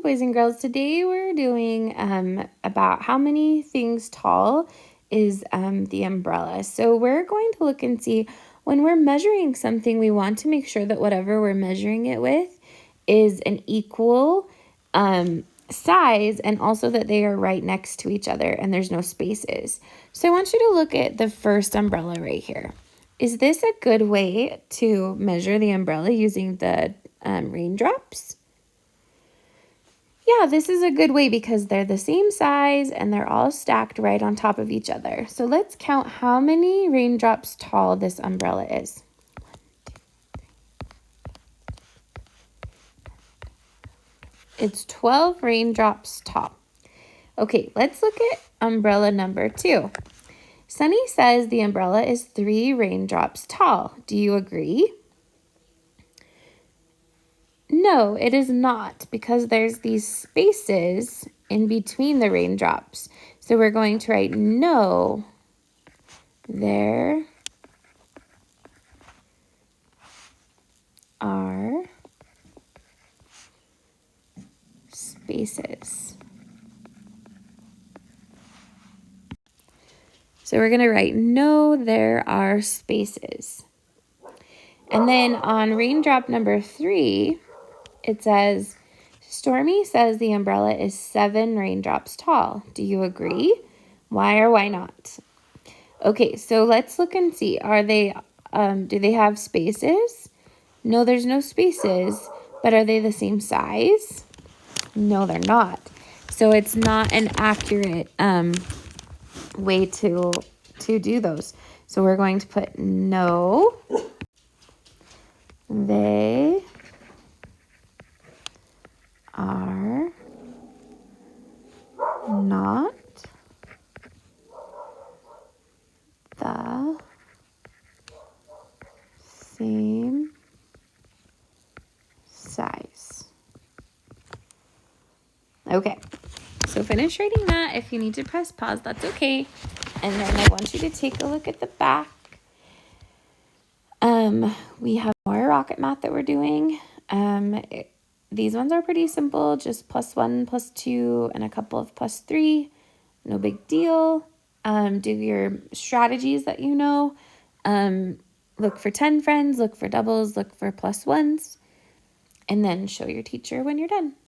boys and girls. Today we're doing about how many things tall is the umbrella. So we're going to look and see when we're measuring something, we want to make sure that whatever we're measuring it with is an equal size, and also that they are right next to each other and there's no spaces. So I want you to look at the first umbrella right here. Is this a good way to measure the umbrella using the raindrops? Yeah, this is a good way because they're the same size and they're all stacked right on top of each other. So let's count how many raindrops tall this umbrella is. It's 12 raindrops tall. Okay, let's look at umbrella number 2. Sunny says the umbrella is 3 raindrops tall. Do you agree? No, it is not, because there's these spaces in between the raindrops. So we're going to write no, there are spaces. So we're going to write no, there are spaces. And then on raindrop number 3, it says, Stormy says the umbrella is 7 raindrops tall. Do you agree? Why or why not? Okay, so let's look and see. Are they, do they have spaces? No, there's no spaces, but are they the same size? No, they're not. So it's not an accurate way to do those. So we're going to put no, they are not the same size. Okay, so finish writing that. If you need to press pause, that's okay. And then I want you to take a look at the back. We have more rocket math that we're doing. These ones are pretty simple, just +1, +2, and a couple of +3. No big deal. Do your strategies that you know. Look for 10 friends, look for doubles, look for +1s, and then show your teacher when you're done.